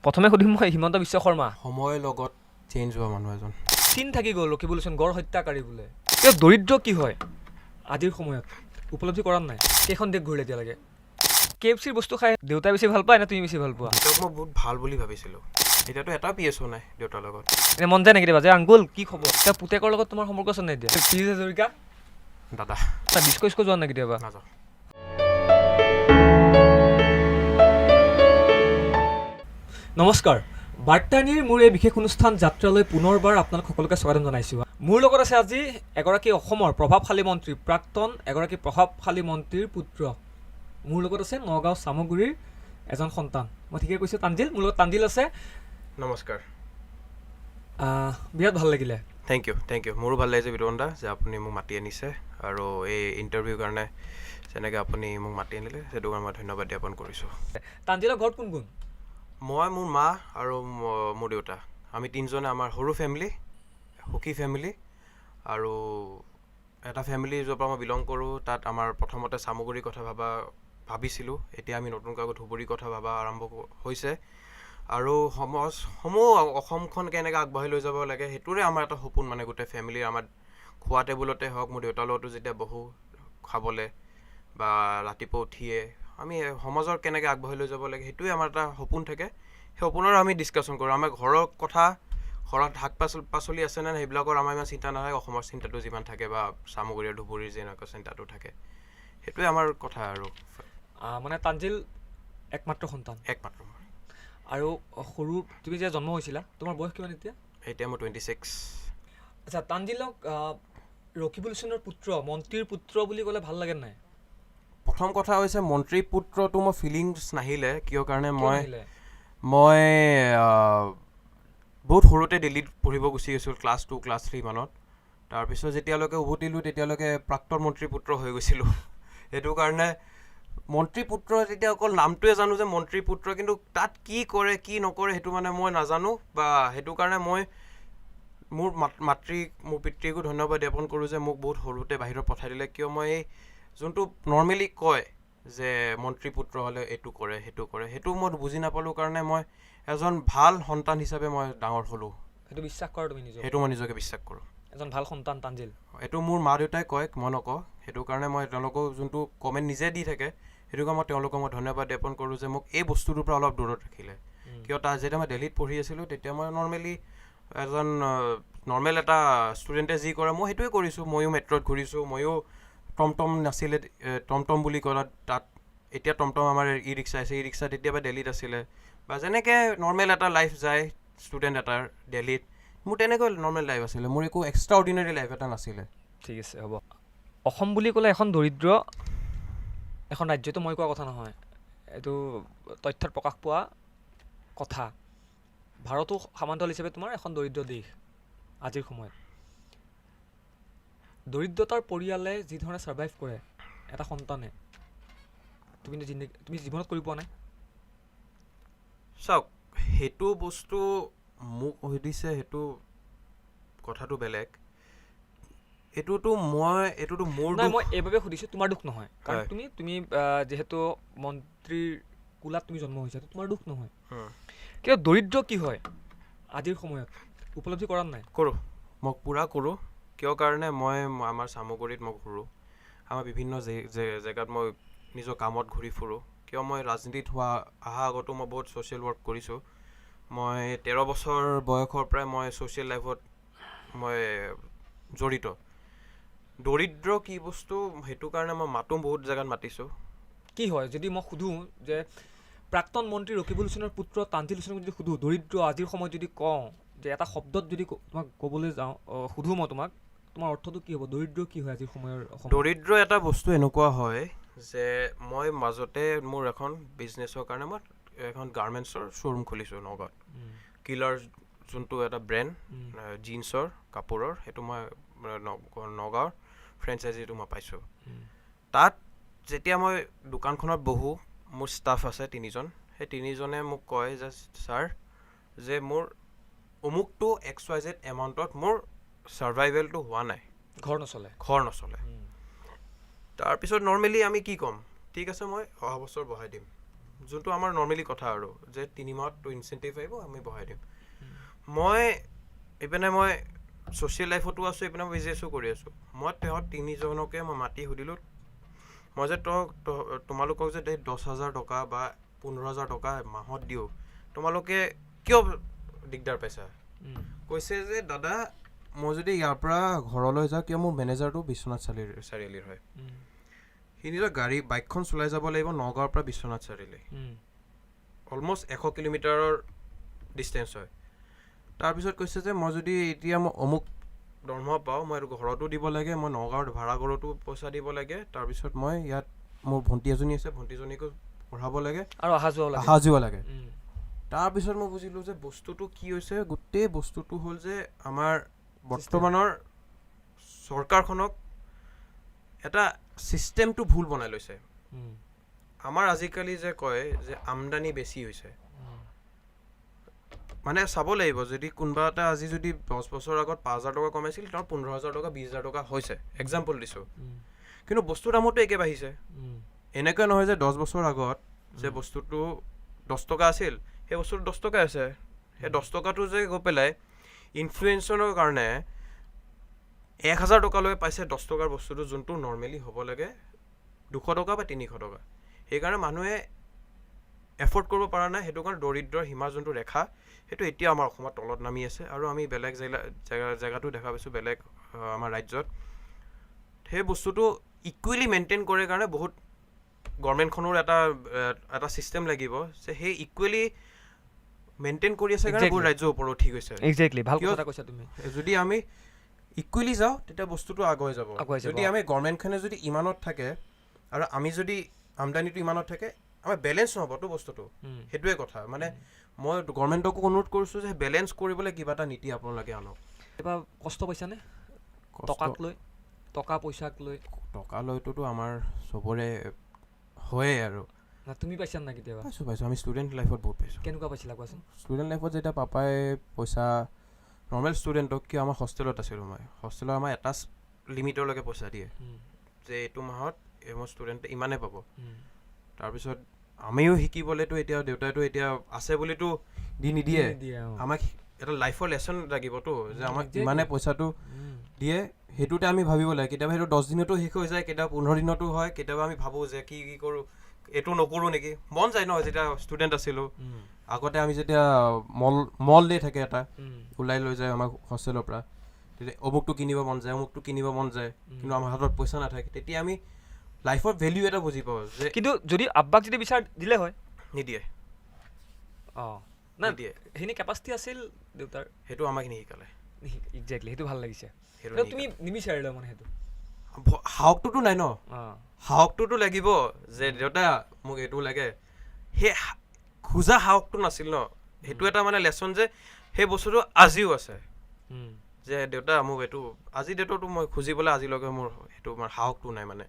প্ৰথমে সুধিম মই হিমন্ত বিশ্ব শৰ্মা। সময়ৰ লগত চেঞ্জ হোৱা মানুহ এজন। চিন থাকি গ'ল ৰকিবুল হুছেইন গড় হত্যাকাৰী বোলে। এই দৰিদ্ৰ কি হয় আজিৰ সময়ত উপলব্ধি কৰা নাই? কেইখন দেশ ঘূৰিলে এতিয়ালৈকে? KFCৰ বস্তু খাই দেউতাই বেছি ভাল পায় নে তুমি বেছি ভাল পোৱা? দেউতাক মই বহুত ভাল বুলি ভাবিছিলোঁ, এতিয়াতো এটা PSO নাই দেউতাৰ লগত। এনে মন যায় নেকি কেতিয়াবা যে আংকুল কি খবৰ? এতিয়া পুতেকৰ লগত তোমাৰ সম্পৰ্ক আছে নাই এতিয়া? প্লিজ হাজৰিকা দাদা ডিস্কো যোৱা নাই কেতিয়াবা? নাযাওঁ। নমস্কাৰ, বাৰ্তানিৰ মোৰ এই বিশেষ অনুষ্ঠান যাত্ৰালৈ পুনৰবাৰ আপোনালোক সকলোকে স্বাগতম জনাইছোঁ। মোৰ লগত আছে আজি এগৰাকী অসমৰ প্ৰভাৱশালী মন্ত্ৰী, প্ৰাক্তন এগৰাকী প্ৰভাৱশালী মন্ত্ৰীৰ পুত্ৰ। মোৰ লগত আছে নগাঁও চামগুৰিৰ এজন সন্তান। মই ঠিকে কৈছোঁ তানজিল? মোৰ লগত তানজিল আছে। নমস্কাৰ। বিৰাট ভাল লাগিলে। Thank you. মোৰো ভাল লাগিছে বিতৰণ দা যে আপুনি মোক মাতি আনিছে আৰু এই ইণ্টাৰভিউৰ কাৰণে যেনেকৈ আপুনি মোক মাতি আনিলে সেইটো কাৰণে মই ধন্যবাদ জ্ঞাপন কৰিছোঁ। তানজিলৰ ঘৰত কোন কোন? মই, মোৰ মা আৰু মোৰ দেউতা, আমি তিনিজনে আমাৰ সৰু ফেমিলি, সুখী ফেমিলি। আৰু এটা ফেমিলি য'ৰ পৰা মই বিলং কৰোঁ তাত আমাৰ প্ৰথমতে চামগুৰিৰ কথা ভাবিছিলোঁ, এতিয়া আমি নতুনকৈ আকৌ ধুবুৰীৰ কথা ভাবা আৰম্ভ হৈছে। আৰু সমূহ অসমখন কেনেকৈ আগবাঢ়ি লৈ যাব লাগে সেইটোৰে আমাৰ এটা সপোন, মানে গোটেই ফেমিলিৰ। আমাৰ খোৱা টেবুলতে হওক, মোৰ দেউতাৰ লগতো যেতিয়া বহোঁ খাবলৈ বা ৰাতিপুৱা উঠিয়ে আমি সমাজৰ কেনেকৈ আগবাঢ়ি লৈ যাব লাগে সেইটোৱে আমাৰ এটা সপোন থাকে। সেই সপোনৰ আমি ডিছকাশ্যন কৰোঁ। আমাৰ ঘৰৰ কথা, ঘৰত শাক পাচলি আছে নে সেইবিলাকৰ আমাৰ ইমান চিন্তা নাথাকে, অসমৰ চিন্তাটো যিমান থাকে বা চামগুৰি আৰু ধুবুৰীৰ যেনেকুৱা চিন্তাটো থাকে, সেইটোৱে আমাৰ কথা। আৰু মানে তানজিল একমাত্ৰ সন্তান? একমাত্ৰ। আৰু সৰু তুমি যে জন্ম হৈছিলা, তোমাৰ বয়স কিমান এতিয়া? এতিয়া মই 26। আচ্ছা, তানজিলক ৰকিবুল হুছেইনৰ পুত্ৰ, মন্ত্ৰীৰ পুত্ৰ বুলি ক'লে ভাল লাগে নাই? প্ৰথম কথা হৈছে মন্ত্ৰী পুত্ৰটো মোৰ ফিলিংছ নাহিলে, কিয় কাৰণে মই বহুত সৰুতে দিল্লীত পঢ়িব গুচি গৈছিলোঁ, ক্লাছ 2 ক্লাছ 3 মানত। তাৰপিছত যেতিয়ালৈকে উভতিলোঁ তেতিয়ালৈকে প্ৰাক্তন মন্ত্ৰী পুত্ৰ হৈ গৈছিলোঁ। সেইটো কাৰণে মন্ত্ৰী পুত্ৰ তেতিয়া অকল নামটোৱে জানো যে মন্ত্ৰী পুত্ৰ, কিন্তু তাত কি কৰে কি নকৰে সেইটো মানে মই নাজানো। বা সেইটো কাৰণে মই মোৰ মোৰ পিতৃকো ধন্যবাদ জ্ঞাপন কৰোঁ যে মোক বহুত সৰুতে বাহিৰত পঠাই দিলে। কিয় মই এই যোনটো নৰ্মেলি কয় যে মন্ত্ৰী পুত্ৰ হ'লে এইটো কৰে সেইটো কৰে, সেইটো মই বুজি নাপালোঁ কাৰণে মই এজন ভাল সন্তান হিচাপে মই ডাঙৰ হ'লোঁ। সেইটো বিশ্বাস কৰা তুমি নিজে? সেইটো মই নিজকে বিশ্বাস কৰোঁ। এজন ভাল সন্তান তানজিল? এইটো মোৰ মা দেউতাই কয়, মই নকওঁ। সেইটো কাৰণে মই তেওঁলোকক যোনটো কমেণ্ট নিজে দি থাকে সেইটো কাৰণে মই তেওঁলোকক ধন্যবাদ জ্ঞাপন কৰোঁ যে মোক এই বস্তুটোৰ পৰা অলপ দূৰত ৰাখিলে। কিয় যেতিয়া মই দিল্লীত পঢ়ি আছিলোঁ তেতিয়া মই নৰ্মেলি এজন নৰ্মেল এটা ষ্টুডেণ্টে যি কৰে মই সেইটোৱে কৰিছোঁ। ময়ো মেট্ৰত ঘূৰিছোঁ, ময়ো টমটম নাছিলে, টমটম বুলি ক'লে তাত এতিয়া টমটম আমাৰ ই ৰিক্সা আছে, ই ৰিক্সা তেতিয়াবা দিল্লীত আছিলে। বা যেনেকৈ নৰ্মেল এটা লাইফ যায় ষ্টুডেণ্ট এটাৰ দিল্লীত, মোৰ তেনেকৈ নৰ্মেল লাইফ আছিলে, মোৰ একো এক্সট্ৰা অৰ্ডিনাৰী লাইফ এটা নাছিলে। ঠিক আছে, হ'ব। অসম বুলি ক'লে এখন দৰিদ্ৰ এখন ৰাজ্যটো মই কোৱা কথা নহয়, এইটো তথ্যত প্ৰকাশ পোৱা কথা। ভাৰতো সমান্তৰাল হিচাপে তোমাৰ এখন দৰিদ্ৰ দেশ আজিৰ সময়ত। দৰিদ্ৰতাৰ পৰিয়ালে যিধৰণে ছাৰ্ভাইভ কৰে এটা সন্তানে, তুমি জীৱনত কৰি পোৱা নাই? চাওক, সেইটো বস্তু মোক সুধিছে, সেইটো কথাটো বেলেগ। এইটোতো মোৰ নাই, মই এইবাবে সুধিছোঁ, তোমাৰ দুখ নহয়। কাৰণ তুমি যিহেতু মন্ত্ৰীৰ কোলাত তুমি জন্ম হৈছা, তোমাৰ দুখ নহয়। কিন্তু দৰিদ্ৰ কি হয় আজিৰ সময়ত উপলব্ধি কৰা নাই? কৰোঁ, মই পূৰা কৰোঁ। কিয় কাৰণে মই আমাৰ চামগুৰিত মই ঘূৰোঁ, আমাৰ বিভিন্ন জেগাত মই নিজৰ কামত ঘূৰি ফুৰোঁ। কিয় মই ৰাজনীতিত অহা আগতো মই বহুত ছ'চিয়েল ৱৰ্ক কৰিছোঁ। মই 13 বছৰ বয়সৰ পৰাই মই ছ'চিয়েল লাইফত মই জড়িত। দৰিদ্ৰ কি বস্তু সেইটো কাৰণে মই বহুত জেগাত মাতিছোঁ। কি হয় যদি মই সোধোঁ যে প্ৰাক্তন মন্ত্ৰী ৰকিবুল হুছেইনৰ পুত্ৰ তানজিল হুছেইনক যদি সোধোঁ দৰিদ্ৰ আজিৰ সময়ত যদি কওঁ যে এটা শব্দত যদি তোমাক ক'বলৈ যাওঁ, সোধোঁ মই তোমাক, তোমাৰ অৰ্থটো কি হ'ব? দৰিদ্ৰ কি হয় আজিৰ সময়ৰ অসম? দৰিদ্ৰ এটা বস্তু এনেকুৱা হয় যে মই মাজতে মোৰ এখন বিজনেছৰ কাৰণে মই এখন গাৰ্মেণ্টছৰ শ্ব'ৰুম খুলিছোঁ নগাঁৱত। কিলাৰ যোনটো এটা ব্ৰেণ্ড জিন্সৰ কাপোৰৰ, সেইটো মই নগাঁৱৰ ফ্ৰেঞ্চাইজিটো মই পাইছোঁ। তাত যেতিয়া মই দোকানখনত বহোঁ, মোৰ ষ্টাফ আছে 3জন। সেই 3জনে মোক কয় যে ছাৰ, যে মোৰ অমুকটো XYZ এমাউণ্টত মোৰ ছাৰ্ভাইভেলটো হোৱা নাই, ঘৰ নচলে। তাৰপিছত নৰ্মেলি আমি কি ক'ম? ঠিক আছে, মই অহা বছৰ বঢ়াই দিম। যোনটো আমাৰ নৰ্মেলি কথা আৰু যে 3 মাহত তো ইনচেন্টিভ আহিব আমি বঢ়াই দিম মই এইপিনে মই ছ'চিয়েল লাইফতো আছোঁ এইপিনে মই বিজনেছো কৰি আছোঁ মই তেওঁত 3জনকে মই মাতি সুধিলোঁ মই যে তোমালোকক যে 10,000 টকা বা 15,000 টকা মাহত দিওঁ তোমালোকে কিয় দিগদাৰ পাইছা কৈছে যে দাদা মই যদি ইয়াৰ পৰা ঘৰলৈ যাওঁ কিয় মোৰ মেনেজাৰটো বিশ্বনাথ চাৰিআলিৰ হয় সি নিজৰ বাইকখন চলাই যাব লাগিব নগাঁৱৰ পৰা বিশ্বনাথ চাৰিআলি অলমষ্ট 100 কিলোমিটাৰৰ ডিষ্টেঞ্চ হয় তাৰপিছত কৈছে যে মই যদি এতিয়া মই অমুক দৰমহা পাওঁ মই এইটো ঘৰতো দিব লাগে মই নগাঁৱৰ ভাড়া ঘৰতো পইচা দিব লাগে তাৰপিছত মই ইয়াত মোৰ ভণ্টি এজনী আছে ভণ্টিজনীকো পঢ়াব লাগে আৰু অহা যোৱা লাগে তাৰপিছত মই বুজিলোঁ যে বস্তুটো কি হৈছে গোটেই বস্তুটো হ'ল যে আমাৰ বৰ্তমানৰ চৰকাৰখনক এটা ছিষ্টেমটো ভুল বনাই লৈছে আমাৰ আজিকালি যে কয় যে আমদানি বেছি হৈছে মানে চাব লাগিব যদি কোনোবা এটা আজি যদি 10 বছৰ আগত 5,000 টকা কমাইছিল তাৰ 15,000 টকা 20,000 টকা হৈছে এক্সাম্পল দিছোঁ কিন্তু বস্তুৰ দামতো একে বাঢ়িছে এনেকুৱা নহয় যে 10 বছৰ আগত যে বস্তুটো 10 টকা আছিল সেই বস্তুটো 10 টকা আছে সেই 10 টকাটো যে গৈ পেলাই ইনফ্লুৱেঞ্চনৰ কাৰণে 1,000 টকালৈ পাইছে 10 টকাৰ বস্তুটো যোনটো নৰ্মেলি হ'ব লাগে 200 টকা বা 300 টকা সেইকাৰণে মানুহে এফৰ্ড কৰিব পৰা নাই সেইটো কাৰণে দৰিদ্ৰৰ সীমা যোনটো ৰেখা সেইটো এতিয়া আমাৰ অসমত তলত নামি আছে আৰু আমি বেলেগ জেগাটো দেখা পাইছোঁ বেলেগ আমাৰ ৰাজ্যত সেই বস্তুটো ইকুৱেলি মেইনটেইন কৰে কাৰণে বহুত গভৰ্ণমেণ্টখনৰ এটা ছিষ্টেম লাগিব যে সেই ইকুৱেলি মেইনটেইন কৰি আছে কাৰণে বহুত ৰাজ্যৰ ওপৰত উঠি গৈছে এক্সেক্টলি ভাল কথা কৈছা তুমি যদি আমি ইকুৱেলি যাওঁ তেতিয়া বস্তুটো আগুৱাই যাব যদি আমি গভৰ্ণমেণ্টখনে যদি ইমানত থাকে আৰু আমি যদি আমদানিটো ইমানত থাকে আমাৰ বেলেঞ্চ নহ'বতো বস্তুটো সেইটোৱে কথা মানে মই গভৰ্ণমেণ্টকো অনুৰোধ কৰিছোঁ যে বেলেঞ্চ কৰিবলৈ কিবা এটা নীতি আপোনালোকে আনক এবাৰ কষ্ট পাইছানে টকাক লৈ টকা পইচাক লৈ টকা লৈতো আমাৰ চবৰে হয়ে আৰু তুমি পাইছা না কেতিয়াবা পাইছোঁ আমি ষ্টুডেণ্ট লাইফত বহুত পাইছোঁ কেনেকুৱা পাইছিলা কোৱাচোন ষ্টুডেণ্ট লাইফত যেতিয়া পাপাই পইচা নৰ্মেল ষ্টুডেণ্টক কিয় আমাৰ হোষ্টেলত আছিলোঁ মই হোষ্টেলৰ আমাৰ এটা লিমিটলৈকে পইচা দিয়ে যে এইটো মাহত মোৰ ষ্টুডেণ্টে ইমানে পাব তাৰপিছত আমিও শিকিবলৈতো এতিয়া দেউতাইতো এতিয়া আছে বুলিতো দি নিদিয়ে আমাক এটা লাইফৰ লেচন লাগিবতো যে আমাক ইমানে পইচাটো দিয়ে সেইটোতে আমি ভাবিব লাগে কেতিয়াবা সেইটো 10 দিনতো শেষ হৈ যায় কেতিয়াবা 15 দিনতো হয় কেতিয়াবা আমি ভাবোঁ যে কি কৰোঁ এইটো নকৰোঁ নেকি মন যায় ন যেতিয়া ষ্টুডেণ্ট আছিলোঁ আগতে আমি যেতিয়া মল ডে থাকে এটা ওলাই লৈ যায় আমাক হোষ্টেলৰ পৰা তেতিয়া অমুকটো কিনিব মন যায় কিন্তু আমাৰ হাতত পইচা নাথাকে তেতিয়া আমি লাইফৰ ভেলিউ এটা বুজি পাওঁ যে কিন্তু যদি আব্বাক যদি বিচাৰ দিলে হয় নিদিয়ে নাই সেইখিনি কেপাচিটি আছিল দেউতাৰ সেইটো আমাক নিশিকালে এক্সেক্টলি সেইটো ভাল লাগিছে তুমি নিবিচাৰিলা মানে সেইটো সাহসটোতো নাই ন সাহসটোতো লাগিব যে দেউতা মোক এইটো লাগে সেই খোজা সাহসটো নাছিল ন সেইটো এটা মানে লেচন যে সেই বস্তুটো আজিও আছে যে দেউতা মোক এইটো আজি দেউতাটো মই খুজিবলৈ আজিলৈকে মোৰ সেইটো মানে সাহসটো নাই মানে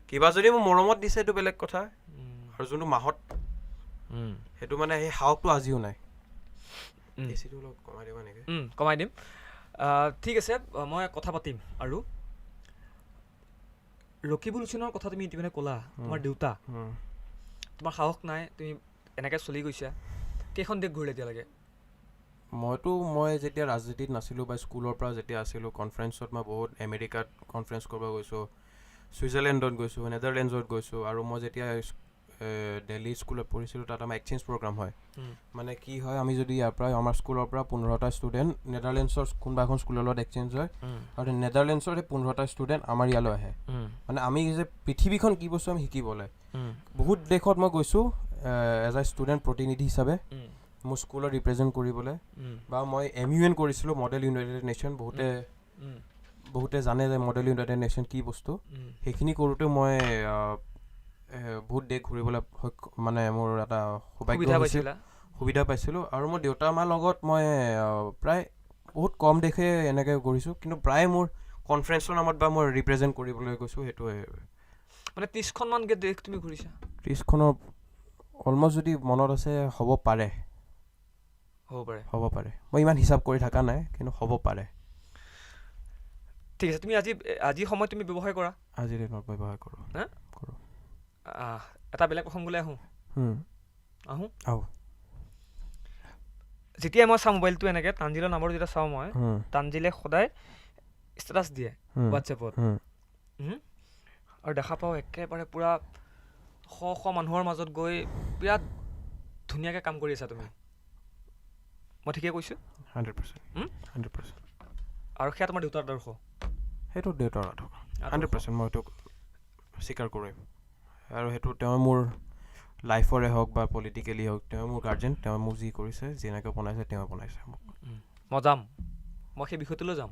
কিবা যদি মোৰ মৰমত দিছে এইটো বেলেগ কথা আৰু যোনটো মাহত সেইটো মানে সেই সাহসটো আজিও নাই এচিটো অলপ কমাই দিব নেকি কমাই দিম ঠিক আছে মই কথা পাতিম আৰু ৰকিবুল হুছেইনৰ কথা তুমি ইতিমধ্যে ক'লা তোমাৰ দেউতা তোমাৰ সাহস নাই তুমি এনেকৈ চলি গৈছা কেইখন দেশ ঘূৰিলে এতিয়ালৈকে মই যেতিয়া ৰাজনীতিত নাছিলোঁ বা স্কুলৰ পৰা যেতিয়া আছিলোঁ কনফাৰেঞ্চত মই বহুত আমেৰিকাত কনফাৰেঞ্চ কৰিব গৈছোঁ ছুইজাৰলেণ্ডত গৈছোঁ নেদাৰলেণ্ডছত গৈছোঁ আৰু মই যেতিয়া দিল্লী স্কুলত পঢ়িছিলোঁ তাত আমাৰ এক্সচেঞ্জ প্ৰগ্ৰাম হয় মানে কি হয় আমি যদি ইয়াৰ পৰা আমাৰ স্কুলৰ পৰা 15টা ষ্টুডেণ্ট নেদাৰলেণ্ডছৰ কোনোবা এখন স্কুলৰ লগত এক্সচেঞ্জ হয় আৰু নেদাৰলেণ্ডছৰ সেই 15টা ষ্টুডেণ্ট আমাৰ ইয়ালৈ আহে মানে আমি যে পৃথিৱীখন কি বস্তু আমি শিকিবলৈ বহুত দেশত মই গৈছোঁ এজ এ ষ্টুডেণ্ট প্ৰতিনিধি হিচাপে মোৰ স্কুলত ৰিপ্ৰেজেণ্ট কৰিবলৈ বা মই MUN কৰিছিলোঁ মডেল ইউনাইটেড নেশ্যন বহুতে জানে যে মডেল ইউনাইটেড নেশ্যন কি বস্তু সেইখিনি কৰোঁতে মই বহুত দেশ ঘূৰিবলৈ মানে মোৰ এটা সুবিধা পাইছিলোঁ আৰু মোৰ দেউতা মাৰ লগত মই প্ৰায় বহুত কম দেশে এনেকৈ ঘূৰিছোঁ কিন্তু প্ৰায় মোৰ কনফাৰেঞ্চৰ নামত বা মই ৰিপ্ৰেজেণ্ট কৰিবলৈ গৈছোঁ সেইটোৱে মানে 30খনমান দেশ তুমি ঘূৰিছা 30খনৰ অলমষ্ট যদি মনত আছে হ'ব পাৰে মই ইমান হিচাপ কৰি থকা নাই কিন্তু হ'ব পাৰে ঠিক আছে তুমি আজি সময় তুমি ব্যৱহাৰ কৰা আজিৰ দিনত ব্যৱহাৰ কৰোঁ এটা বেলেগ প্ৰসংগলৈ আহোঁ আহোঁ আহোঁ যেতিয়াই মই চাওঁ মোবাইলটো এনেকৈ তানজিলৰ নাম্বাৰটো যেতিয়া চাওঁ মই তানজিলে সদায় ষ্টেটাছ দিয়ে হোৱাটছএপত আৰু দেখা পাওঁ একেবাৰে পূৰা শ মানুহৰ মাজত গৈ বিৰাট ধুনীয়াকৈ কাম কৰি আছা তুমি মই ঠিকেই কৈছোঁ 100% আৰু সেয়া তোমাৰ দেউতাৰ আদৰ্শ সেইটো দেউতাৰ আদৰ্শ 100% মই সেইটো স্বীকাৰ কৰিম আৰু সেইটো তেওঁ মোৰ লাইফৰে হওক বা পলিটিকেলি হওক তেওঁ মোৰ গাৰ্জেন তেওঁ মোক যি কৰিছে যেনেকৈ বনাইছে তেওঁ বনাইছে মোক মই যাম মই সেই বিষয়টোলৈ যাম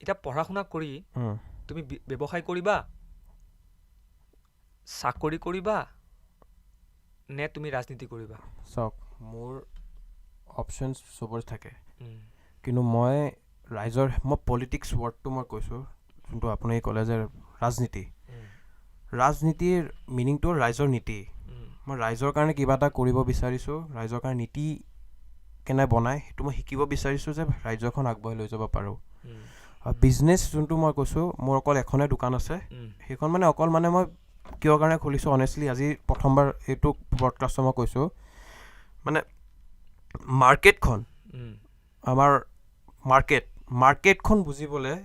এতিয়া পঢ়া শুনা কৰি তুমি ব্যৱসায় কৰিবা চাকৰি কৰিবা নে তুমি ৰাজনীতি কৰিবা চাওক মোৰ অপশ্যনছ চবৰে থাকে কিন্তু মই পলিটিক্স ৱৰ্ডটো মই কৈছোঁ যোনটো আপুনি ক'লে যে ৰাজনীতিৰ মিনিংটো ৰাইজৰ নীতি মই ৰাইজৰ কাৰণে কিবা এটা কৰিব বিচাৰিছোঁ ৰাইজৰ কাৰণে নীতি কেনে বনায় সেইটো মই শিকিব বিচাৰিছোঁ যে ৰাজ্যখন আগবঢ়াই লৈ যাব পাৰোঁ আৰু বিজনেছ যোনটো মই কৈছোঁ মোৰ অকল এখনেই দোকান আছে সেইখন মানে অকল মানে মই কিয় কাৰণে খুলিছোঁ অনেষ্টলি আজি প্ৰথমবাৰ এইটো ব্ৰডকাষ্টত মই কৈছোঁ মানে মাৰ্কেটখন আমাৰ মাৰ্কেটখন বুজিবলৈ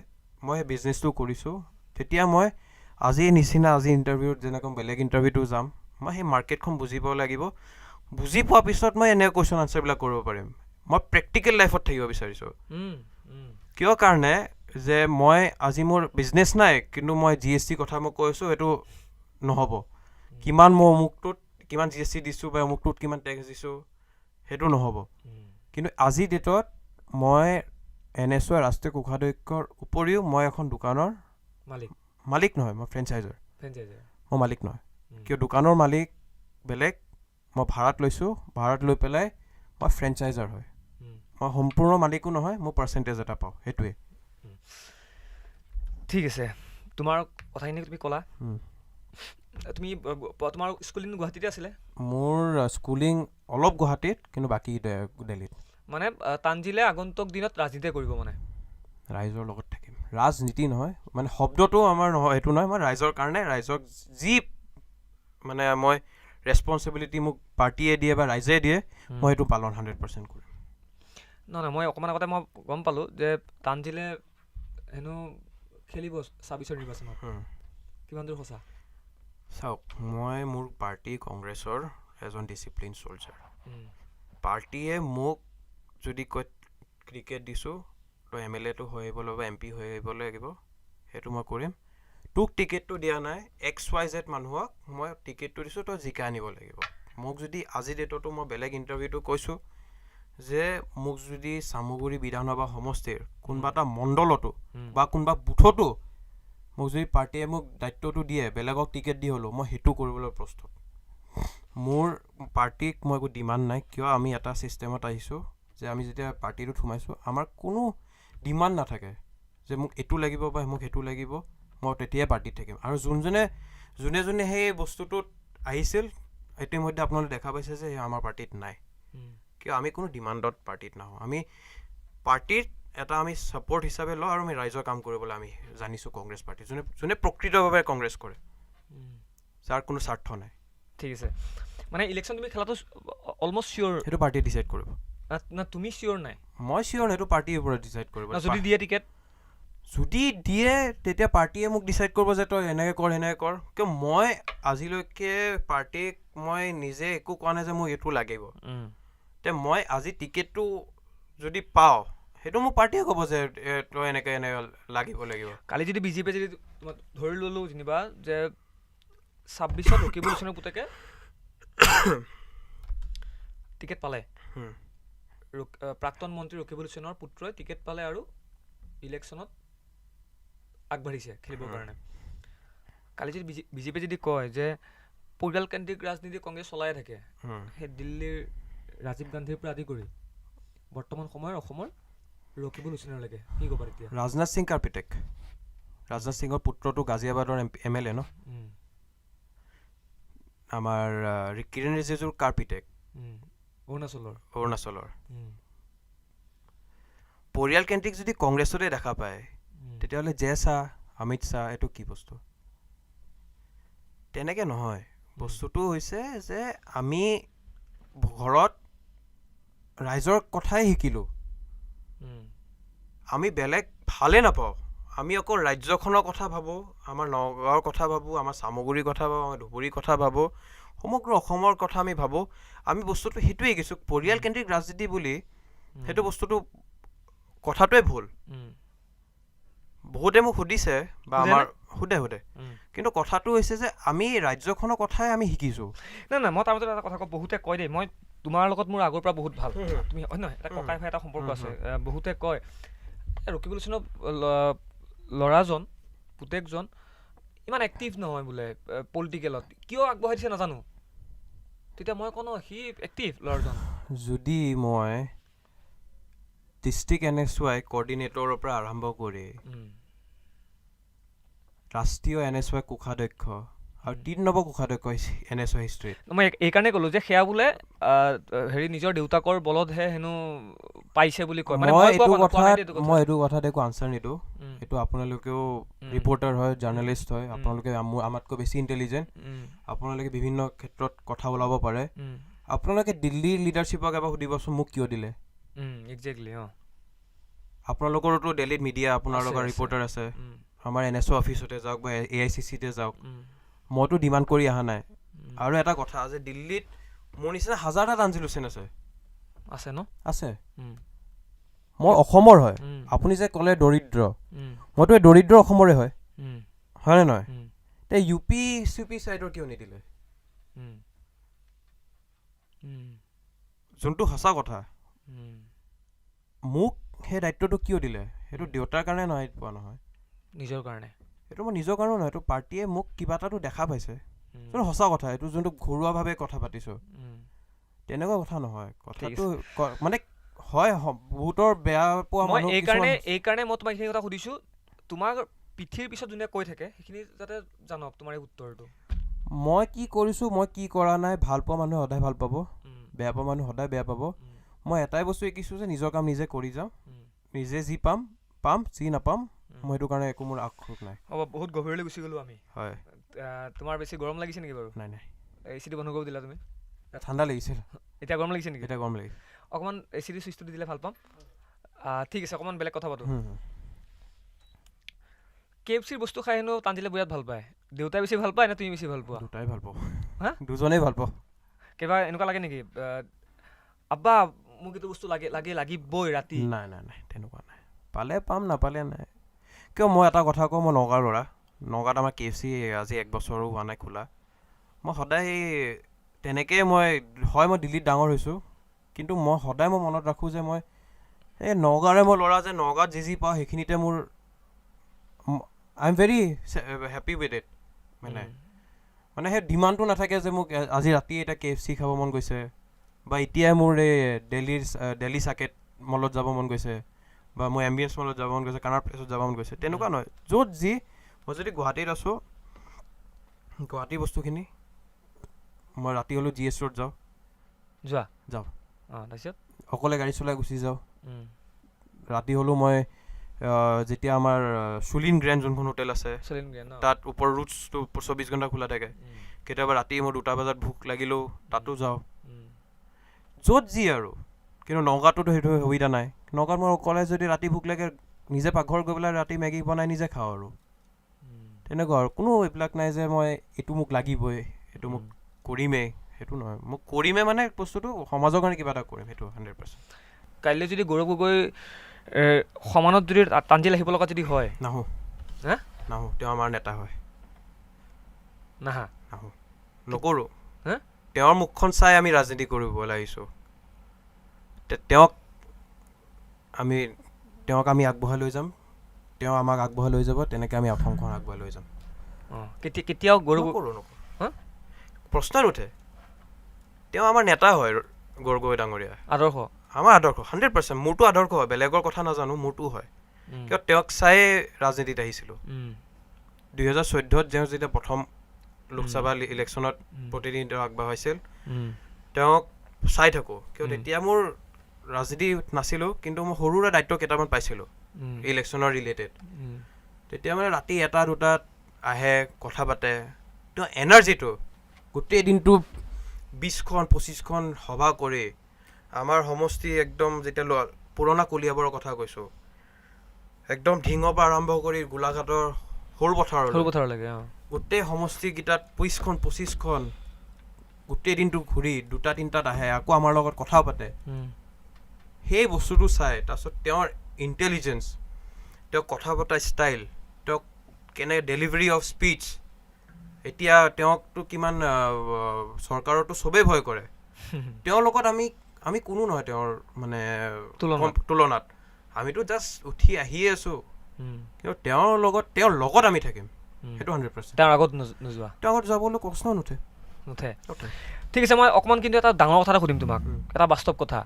মই সেই বিজনেছটো কৰিছোঁ তেতিয়া মই আজি ইণ্টাৰভিউত যেনেকৈ বেলেগ ইণ্টাৰভিউটো যাম মই সেই মাৰ্কেটখন বুজিব লাগিব বুজি পোৱাৰ পিছত মই এনে কুৱেশ্যন আনচাৰবিলাক কৰিব পাৰিম মই প্ৰেক্টিকেল লাইফত থাকিব বিচাৰিছোঁ কিয় কাৰণে যে মই আজি মোৰ বিজনেছ নাই কিন্তু মই GST কথা মই কৈছোঁ সেইটো নহ'ব কিমান মই অমুকটোত কিমান GST দিছোঁ বা অমুকটোত কিমান টেক্স দিছোঁ সেইটো নহ'ব কিন্তু আজিৰ ডেটত মই NSO ৰাষ্ট্ৰীয় কোষাধ্যক্ষৰ উপৰিও মই এখন দোকানৰ মালিক নহয় মই ফ্ৰেঞ্চাইজাৰ মই মালিক নহয় কিয় দোকানৰ মালিক বেলেগ মই ভাড়াত লৈছোঁ ভাড়াত লৈ পেলাই মই ফ্ৰেঞ্চাইজাৰ হয় মই সম্পূৰ্ণ মালিকো নহয় মই পাৰ্চেণ্টেজ এটা পাওঁ সেইটোৱে ঠিক আছে তোমাৰ কথাখিনি তুমি ক'লা তুমি তোমাৰ স্কুলিং গুৱাহাটীতে আছিলে মোৰ স্কুলিং অলপ গুৱাহাটীত কিন্তু বাকী দিল্লীত মানে তানজিলে আগন্তুক দিনত ৰাজনীতি কৰিব মানে ৰাইজৰ লগত থাকিম ৰাজনীতি নহয় মানে শব্দটো আমাৰ নহয় সেইটো নহয় মই ৰাইজৰ কাৰণে ৰাইজক যি মানে মই ৰেছপনচিবিলিটি মোক পাৰ্টীয়ে দিয়ে বা ৰাইজে দিয়ে মই সেইটো পালন 100% কৰিম নহয় মই অকণমান আগতে মই গম পালোঁ যে তানজিলে হেনো খেলিব 26ৰ নিৰ্বাচনত কিমান দূৰ সঁচা চাওক মই মোৰ পাৰ্টি কংগ্ৰেছৰ এজন ডিচিপ্লিন চলজাৰ পাৰ্টীয়ে মোক যদি কয় ক্ৰিকেট দিছোঁ তই MLA টো হৈ আহিব লাগিব MP হৈ আহিব লাগিব সেইটো মই কৰিম তোক টিকেটটো দিয়া নাই XYZ মানুহক মই টিকেটটো দিছোঁ তই জিকাই আনিব লাগিব মোক যদি আজি ডেটতো মই বেলেগ ইণ্টাৰভিউটো কৈছোঁ যে মোক যদি চামগুৰি বিধানসভা সমষ্টিৰ কোনোবা এটা মণ্ডলতো বা কোনোবা বুথতো মোক যদি পাৰ্টীয়ে মোক দায়িত্বটো দিয়ে বেলেগক টিকেট দি হ'লেও মই সেইটো কৰিবলৈ প্ৰস্তুত মোৰ পাৰ্টীক মই একো ডিমাণ্ড নাই কিয় আমি এটা ছিষ্টেমত আহিছোঁ যে আমি যেতিয়া পাৰ্টীটোত সোমাইছোঁ আমাৰ কোনো ডিমাণ্ড নাথাকে যে মোক এইটো লাগিব বা মোক সেইটো লাগিব মই তেতিয়াই পাৰ্টীত থাকিম আৰু যোনে সেই বস্তুটোত আহিছিল ইতিমধ্যে আপোনালোকে দেখা পাইছে যে আমাৰ পাৰ্টীত নাই কিয় আমি কোনো ডিমাণ্ডত পাৰ্টীত নাহোঁ আমি পাৰ্টীত এটা আমি ছাপৰ্ট হিচাপে লওঁ আৰু আমি ৰাইজৰ কাম কৰিবলৈ আমি জানিছোঁ কংগ্ৰেছ পাৰ্টী যোনে প্ৰকৃতভাৱে কংগ্ৰেছ কৰে যাৰ কোনো স্বাৰ্থ নাই ঠিক আছে মানে ইলেকশ্যন তুমি খেলাটো অলমষ্ট চিয়'ৰ সেইটো পাৰ্টীয়ে ডিচাইড কৰিব না তুমি চিয়'ৰ নাই মই চিয়'ৰ সেইটো পাৰ্টীৰ ওপৰত ডিচাইড কৰিব যদি দিয়ে টিকেট যদি দিয়ে তেতিয়া পাৰ্টীয়ে মোক ডিচাইড কৰিব যে তই এনেকৈ কৰ কিয় মই আজিলৈকে পাৰ্টীক মই নিজে একো কোৱা নাই যে মোক এইটো লাগিব তে মই আজি টিকেটটো যদি পাওঁ সেইটো মোক পাৰ্টীয়ে ক'ব যে তই এনেকৈ লাগিব কালি যদি BJP যদি ধৰি ল'লোঁ যেনিবা যে 26ত ৰকিবুল হুছেইনৰ পুতেকে টিকেট পালে প্ৰাক্তন মন্ত্ৰী ৰকিবুল হুছেইনৰ পুত্ৰই টিকেট পালে আৰু ইলেকশ্যনত আগবাঢ়িছে খেলিবৰ কাৰণে কালি যদি BJP যদি কয় যে পৰিয়ালকেন্দ্ৰিক ৰাজনীতি কংগ্ৰেছ চলাই থাকে সেই দিল্লীৰ ৰাজীৱ গান্ধীৰ পৰা আদি কৰি বৰ্তমান সময়ৰ অসমৰ ৰকিবুল হুছেইনলৈকে কি ক'বা তেতিয়া ৰাজনাথ সিং কাৰ পিতেক ৰাজনাথ সিঙৰ পুত্ৰটো গাজিয়াবাদৰ MLA ন আমাৰ কিৰেণ ৰিজিজুৰ কাৰ পিতেক অৰুণাচলৰ পৰিয়ালকেন্দ্ৰিক যদি কংগ্ৰেছতে দেখা পায় তেতিয়াহ'লে জে শ্বাহ অমিত শ্বাহ এইটো কি বস্তু তেনেকৈ নহয় বস্তুটো হৈছে যে আমি ঘৰত ৰাইজৰ কথাই শিকিলোঁ, আমি বেলেগ ভালে নাপাওঁ, আমি অকল ৰাজ্যখনৰ কথা ভাবোঁ, আমাৰ নগাঁৱৰ কথা ভাবোঁ, আমাৰ চামগুৰিৰ কথা ভাবোঁ, আমাৰ ধুবুৰীৰ কথা ভাবোঁ, সমগ্ৰ অসমৰ কথা আমি ভাবোঁ। আমি বস্তুটো সেইটোৱে শিকিছোঁ, পৰিয়ালকেন্দ্ৰিক ৰাজনীতি বুলি সেইটো বস্তুটো কথাটোৱে ভুল। বহুতে মোক সুধিছে বা আমাৰ সোধে কিন্তু কথাটো হৈছে যে আমি ৰাজ্যখনৰ কথাই আমি শিকিছোঁ। নাই মই তাৰ মাজত এটা কথা কওঁ, বহুতে কয় দেই, মই তোমাৰ লগত মোৰ আগৰ পৰা বহুত ভাল, তুমি হয় নহয়, এটা ককাই ভাই এটা সম্পৰ্ক আছে। বহুতে কয় ৰকিবুল হুছেইনৰ ল'ৰাজন পুতেকজন ইমান এক্টিভ নহয় বোলে পলিটিকেলত, কিয় আগবঢ়াই দিছে নাজানো। তেতিয়া মই কওঁ সি এক্টিভ ল'ৰাজন। যদি মই ডিষ্ট্ৰিক্ট NSY কৰ্ডিনেটৰৰ পৰা আৰম্ভ কৰি ৰাষ্ট্ৰীয় NSY কোষাধ্যক্ষ আৰু 3 নম্বৰ কোষাধ্যক্ষ NSY হিষ্ট্ৰীত, মই এইকাৰণে ক'লোঁ যে সেয়া বোলে হেৰি নিজৰ দেউতাকৰ বলতহে হেনো পাইছে বুলি কয়। মই এইটো কথাত একো আনচাৰ নিদিওঁ। এইটো আপোনালোকেও ৰিপৰ্টাৰ হয়, জাৰ্নেলিষ্ট হয়, আপোনালোকে আমাতকৈ বেছি ইণ্টেলিজেণ্ট, আপোনালোকে বিভিন্ন ক্ষেত্ৰত কথা ওলাব পাৰে। আপোনালোকে দিল্লীৰ লিডাৰশ্বিপক এবাৰ সুধিবচোন মোক কিয় দিলে। একজেক্টলি আপোনালোকৰোতো দিল্লীত মিডিয়া, আপোনালোকৰ ৰিপৰ্টাৰ আছে, আমাৰ NSO অফিচতে যাওক বা AICCতে যাওক, মইতো ডিমাণ্ড কৰি অহা নাই। আৰু এটা কথা যে দিল্লীত মোৰ নিচিনা হাজাৰটা তানজিল হুছেইন আছে ন? আছে। মই অসমৰ হয়, আপুনি যে ক'লে দৰিদ্ৰ, মইতো এই দৰিদ্ৰ অসমৰে হয়, হয়নে নহয়? তে UP CP চাইডৰ কিয় নিদিলে? যোনটো সঁচা কথা, মোক সেই দায়িত্বটো কিয় দিলে? সেইটো দেউতাৰ কাৰণে নহয়, পোৱা নহয়, নিজৰ কাৰণে। এইটো মই নিজৰ কাৰণেও নহয়, এইটো পাৰ্টীয়ে মোক কিবা এটাতো দেখা পাইছে, এইটো সঁচা কথা। এইটো যোনটো ঘৰুৱাভাৱে কথা পাতিছোঁ, তেনেকুৱা কথা নহয়। কথাটো মানে হয়, বহুতৰ বেয়া পোৱা মানুহ। এইকাৰণে মই তোমাক এইখিনি কথা সুধিছোঁ, তোমাৰ পিঠিৰ পিছত যোনে কৈ থাকে সেইখিনি যাতে জানক তোমাৰ এই উত্তৰটো। মই কি কৰিছোঁ, মই কি কৰা নাই, ভাল পোৱা মানুহে সদায় ভাল পাব, বেয়া পোৱা মানুহে সদায় বেয়া পাব। মই এটাই বস্তু শিকিছোঁ যে নিজৰ কাম নিজে কৰি যাওঁ, নিজে যি পাম, যি নাপাম মই সেইটো কাৰণে একো মোৰ আক্ষেপ নাই। হ'ব, বহুত গভীৰলৈ গুচি গ'লোঁ আমি। হয়, তোমাৰ বেছি গৰম লাগিছে নেকি বাৰু? নাই AC বন্ধ কৰি দিলা তুমি? ঠাণ্ডা লাগিছিল। এতিয়া গৰম লাগিছে নেকি? এতিয়া গৰম লাগিছে। অকণমান AC চুইচটো দি দিলে ভাল পাম। ঠিক আছে, অকণমান বেলেগ কথা পাতোঁ। KFCৰ বস্তু খাই হেনো তানজিলে বিৰাট ভাল পায়। দেউতাই বেছি ভাল পায় নে তুমি বেছি ভাল পোৱা? দুটাই ভাল পাওঁ। হা? দুজনেই ভাল পাওঁ। কিবা এনেকুৱা লাগে নেকি আব্বা মোক এইটো বস্তু লাগিবই ৰাতি? নাই তেনেকুৱা নাই, পালে পাম, নাপালে নাই। কিয় মই এটা কথা কওঁ, মই নগাঁৱৰ ল'ৰা, নগাঁৱত আমাৰ KFC আজি 1 বছৰো হোৱা নাই খোলা। মই সদায় তেনেকৈ মই দিল্লীত ডাঙৰ হৈছোঁ, কিন্তু মই সদায় মনত ৰাখোঁ যে মই এই নগাঁৱৰে মই ল'ৰা, যে নগাঁৱত যি পাওঁ সেইখিনিতে মোৰ I am very happy with it. মানে সেই ডিমাণ্ডটো নাথাকে যে মোক আজি ৰাতি এটা KFC খাব মন গৈছে, বা এতিয়াই মোৰ এই দিল্লী চাৰ্কেট মলত যাব মন গৈছে, বা মই এম্বিয়েন্স মলত যাব মন গৈছে, কানাড প্লেচত যাব মন গৈছে, তেনেকুৱা নহয়। য'ত যি, মই যদি গুৱাহাটীত আছোঁ, গুৱাহাটীৰ বস্তুখিনি মই ৰাতি হ'লেও GS ৰোড যাওঁ। তাৰপিছত অকলে গাড়ী চলাই গুচি যাওঁ। ৰাতি হ'লেও মই যেতিয়া আমাৰ সুলিন গ্ৰেণ্ড যোনখন হোটেল আছে, তাত ওপৰ ৰুটছটো 24 ঘণ্টা খোলা থাকে। কেতিয়াবা ৰাতি মোৰ 2টা বজাত ভোক লাগিলেও তাতো যাওঁ, য'ত যি আৰু। কিন্তু নগাঁৱততো সেইটো সুবিধা নাই। নগাঁৱত মই অকলে যদি ৰাতি ভোক লাগে, নিজে পাকঘৰ গৈ পেলাই ৰাতি মেগী বনাই নিজে খাওঁ আৰু। তেনেকুৱা আৰু কোনো এইবিলাক নাই যে মই এইটো মোক লাগিবই, এইটো মোক কৰিমেই, সেইটো নহয়। মোক কৰিমেই মানে বস্তুটো সমাজৰ কাৰণে কিবা এটা কৰিম, সেইটো 100%। কাইলৈ যদি গৌৰৱ গগৈ সমানত যদি তানজিল আহিব লগা যদি হয়, নাহোঁ। তেওঁ আমাৰ নেতা হয়। নাহোঁ, নকৰোঁ। তেওঁৰ মুখখন চাই আমি ৰাজনীতি কৰিবলৈ আহিছোঁ। তেওঁক আমি আগবঢ়াই লৈ যাম, তেওঁ আমাক আগবঢ়াই লৈ যাব, তেনেকৈ আমি অসমখন আগবঢ়াই লৈ যাম। কেতিয়াও গৌৰৱ নকৰোঁ, প্ৰশ্নই নুঠে। তেওঁ আমাৰ নেতা হয়, গৌৰৱ গগৈ ডাঙৰীয়া। আদৰ্শ, আমাৰ আদৰ্শ 100%। মোৰতো আদৰ্শ হয়, বেলেগৰ কথা নাজানো, মোৰতো হয়। কিয় তেওঁক চাই ৰাজনীতিত আহিছিলোঁ। 2014 যেতিয়া প্ৰথম লোকসভা ইলেকশ্যনত প্ৰতিনিধিত্ব আগবঢ়াইছিল, তেওঁক চাই থাকোঁ। কিয় তেতিয়া মোৰ ৰাজনীতি নাছিলোঁ, কিন্তু মই সৰুৰে দায়িত্ব কেইটামান পাইছিলোঁ ইলেকশ্যনৰ ৰিলেটেড। তেতিয়া মানে ৰাতি 1-2টাত আহে, কথা পাতে, তেওঁ এনাৰ্জিটো গোটেই দিনটো 20খন 25খন সভা কৰি আমাৰ সমষ্টি একদম যেতিয়া পুৰণা কলিয়াবৰৰ কথা কৈছোঁ, একদম ঢিঙৰ পৰা আৰম্ভ কৰি গোলাঘাটৰ সৰু পথাৰলৈকে গোটেই সমষ্টিকেইটাত 20খন 25খন গোটেই দিনটো ঘূৰি 2-3টাত আহে, আকৌ আমাৰ লগত কথা পাতে। সেই বস্তুটো চাই তাৰপিছত তেওঁৰ ইণ্টেলিজেঞ্চ, তেওঁ কথা পতা ষ্টাইল, তেওঁক কেনে ডেলিভাৰী অফ স্পীচ, এতিয়া তেওঁকতো কিমান চৰকাৰতো চবেই ভয় কৰে, তেওঁৰ লগত আমি কোনো নহয় তেওঁৰ মানে তুলনাত। আমিতো জাষ্ট উঠি আহিয়ে আছোঁ, কিন্তু তেওঁৰ লগত আমি থাকিম, সেইটো 100%। তেওঁৰ আগত নোযোৱা, তেওঁৰ আগত যাবলৈ প্ৰশ্ন নুঠে। ঠিক আছে, মই অকণমান কিন্তু এটা ডাঙৰ কথা এটা সুধিম তোমাক, এটা বাস্তৱ কথা।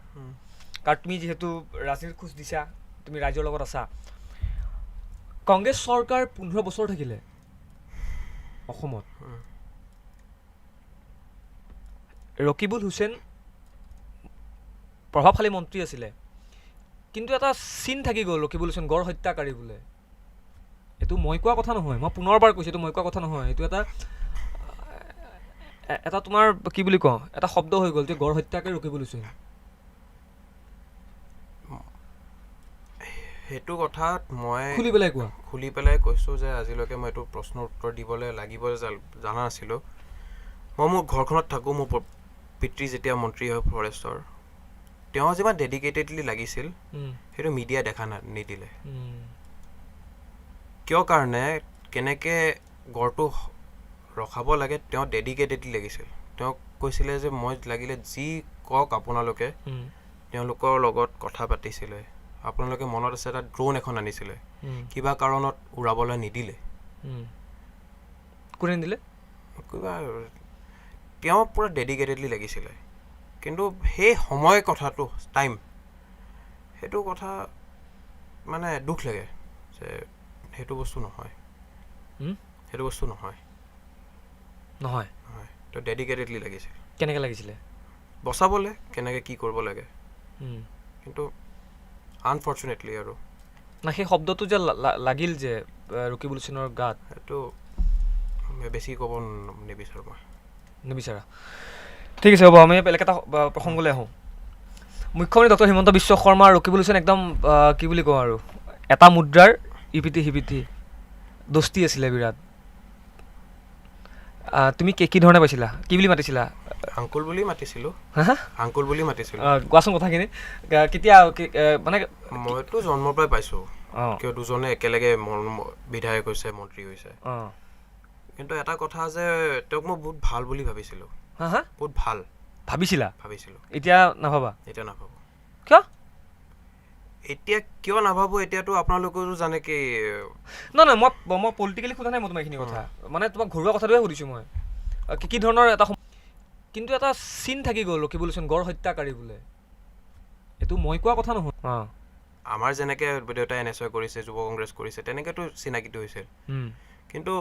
কাৰণ তুমি যিহেতু ৰাজনীতিত খোজ দিছা, তুমি ৰাইজৰ লগত আছা। কংগ্ৰেছ চৰকাৰ 15 বছৰ থাকিলে অসমত, ৰকিবুল হুছেইন প্ৰভাৱশালী মন্ত্ৰী আছিলে, কিন্তু এটা চিন থাকি গ'ল ৰকিবুল হুছেইন গড় হত্যাকাৰী বোলে। এইটো মই কোৱা কথা নহয়, মই পুনৰবাৰ কৈছোঁ, এইটো মই কোৱা কথা নহয়, এইটো এটা তোমাৰ কি বুলি কওঁ, এটা শব্দ হৈ গ'ল যে গড় হত্যাকাৰী ৰকিবুল হুছেইন। সেইটো কথাত মই খুলি পেলাই কৈছোঁ যে আজিলৈকে মই এইটো প্ৰশ্নৰ উত্তৰ দিবলৈ লাগিব জনা নাছিলোঁ। মই মোৰ ঘৰখনত থাকোঁ, মোৰ পিতৃ যেতিয়া মন্ত্ৰী হয় ফৰেষ্টৰ, তেওঁ যিমান ডেডিকেটেডলি লাগিছিল সেইটো মিডিয়াই দেখা নিদিলে। কিয় কাৰণে কেনেকৈ গড়টো ৰখাব লাগে তেওঁ ডেডিকেটেডলি লাগিছিল। তেওঁক কৈছিলে যে মই লাগিলে যি কওক আপোনালোকে, তেওঁলোকৰ লগত কথা পাতিছিলে। আপোনালোকে মনত আছে এটা ড্ৰোন এখন আনিছিলে, কিবা কাৰণত উৰাবলৈ নিদিলে। কোনে নিদিলে? কিবা তেওঁ পূৰা ডেডিকেটেডলি লাগিছিলে, কিন্তু সেই সময় কথাটো টাইম, সেইটো কথা মানে দুখ লাগে যে সেইটো বস্তু নহয়, সেইটো বস্তু নহয় নহয় নহয় তো ডেডিকেটেডলি লাগিছিল। কেনেকৈ লাগিছিলে? বচাবলৈ কেনেকৈ কি কৰিব লাগে, কিন্তু আনফৰ্চুনেটলি আৰু না সেই শব্দটো যে লাগিল যে ৰকিবুল হুছেইনৰ গাত, সেইটো বেছি ক'ব নিবিচাৰোঁ মই। নিবিচাৰা? ঠিক আছে, হ'ব, আমি বেলেগ এটা প্ৰসংগলৈ আহোঁ। মুখ্যমন্ত্ৰী ডক্টৰ হিমন্ত বিশ্ব শৰ্মা আৰু ৰকিবুল হুছেইন একদম কি বুলি কওঁ আৰু এটা মুদ্ৰাৰ ইপিঠি সিপিঠি দোস্তি আছিলে বিৰাট। তুমি কি ধৰণে পাইছিলা? কি বুলি মাতিছিলা? আংকুল বুলি মাতিছিলোঁ। আংকুল বুলি মাতিছিলোঁ। কোৱাচোন কথাখিনি, কেতিয়া মানে? মইতো জন্মৰ পৰাই পাইছোঁ, কিয় দুজনে একেলগে বিধায়ক হৈছে, মন্ত্ৰী হৈছে। কিন্তু এটা কথা যে তেওঁক মই বহুত ভাল বুলি ভাবিছিলোঁ। বহুত ভাল ভাবিছিলোঁ। এতিয়া নাভাবা? এতিয়া নাভাবোঁ। কিয়? এতিয়া কিয় নাভাবোঁ এতিয়াতো আপোনালোকেও জানে কি। নহয়, মই পলিটিকেলি সোধা নাই মই তোমাৰ এইখিনি কথা, মানে তোমাক ঘৰুৱা কথাটোৱে সুধিছোঁ মই। কি ধৰণৰ এটা, কিন্তু এটা চিন থাকি গ'ল ৰকিবুল হুছেইন গড় হত্যাকাৰী বোলে। এইটো মই কোৱা কথা নহয়। আমাৰ যেনেকৈ দেউতাই NSY কৰিছে, যুৱ কংগ্ৰেছ কৰিছে, তেনেকৈতো চিনাকিটো হৈছিল। কিন্তু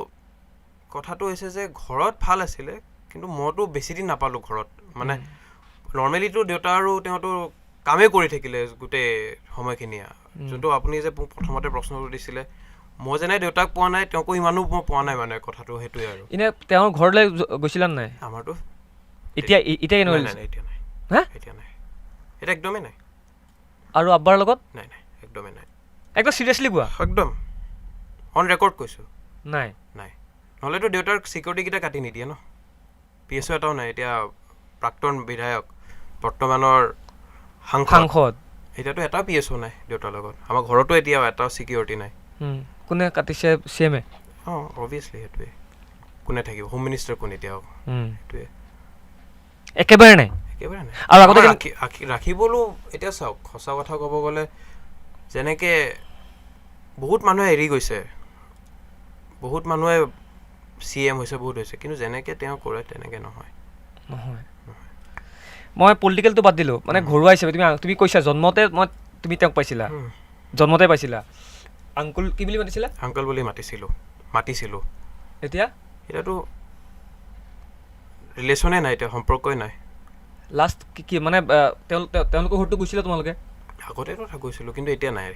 কথাটো হৈছে যে ঘৰত ভাল আছিলে, কিন্তু মইতো বেছি দিন নাপালোঁ ঘৰত। মানে নৰ্মেলিতো দেউতা আৰু তেওঁতো কামেই কৰি থাকিলে গোটেই সময়খিনি। যোনটো আপুনি যে প্ৰথমতে প্ৰশ্নটো দিছিলে, মই যেনে দেউতাক পোৱা নাই, তেওঁকো ইমানো মই পোৱা নাই, মানে কথাটো সেইটোৱে আৰু। এনে তেওঁৰ ঘৰলৈ গৈছিলা নাই? আমাৰতো এতিয়া নাই, এতিয়া নাই, এতিয়া নাই, এতিয়া একদমেই নাই। আৰু আব্বাৰ লগত? নাই, একদমেই নাই। একদম চিৰিয়াছলি কোৱা? একদম অন ৰেকৰ্ড কৈছোঁ, নাই। নহ'লেতো দেউতাৰ চিকিউৰিটিকেইটা কাটি নিদিয়ে ন। PSO এটাও নাই। এতিয়া প্ৰাক্তন বিধায়ক, বৰ্তমানৰ সাংসদ, এতিয়াতো এটা PSO নাই দেউতাৰ লগত। আমাৰ ঘৰতো এতিয়া এটাও চিকিউৰিটি নাই। কোনে কাটিছে? CM? অবভিয়াছলি সেইটোৱে। কোনে থাকিব? হোম মিনিষ্টাৰ কোন এতিয়াও? সেইটোৱে একেবাৰে নাই। আৰু আগতে ৰাখিবলৈও এতিয়া চাওক, সঁচা কথা ক'ব গ'লে যেনেকৈ বহুত মানুহে এৰি গৈছে, বহুত মানুহে CM হৈছে, বহুত হৈছে, কিন্তু যেনেকৈ তেওঁ কৰে তেনেকৈ নহয়। মই পলিটিকেলটো বাদ দিলোঁ, মানে ঘৰুৱা হিচাপে তুমি কৈছা জন্মতে তুমি তেওঁক পাইছিলা, জন্মতে পাইছিলা। আংকুল কি বুলি মাতিছিলা? আংকুল বুলি মাতিছিলোঁ। এতিয়াতো ৰিলেশ্যনে নাই, এতিয়া সম্পৰ্কই নাই। লাষ্ট কি মানে তেওঁলোকৰ ঘৰতো গৈছিলা তোমালোকে? আগতেতো গৈছিলোঁ, কিন্তু এতিয়া নাই।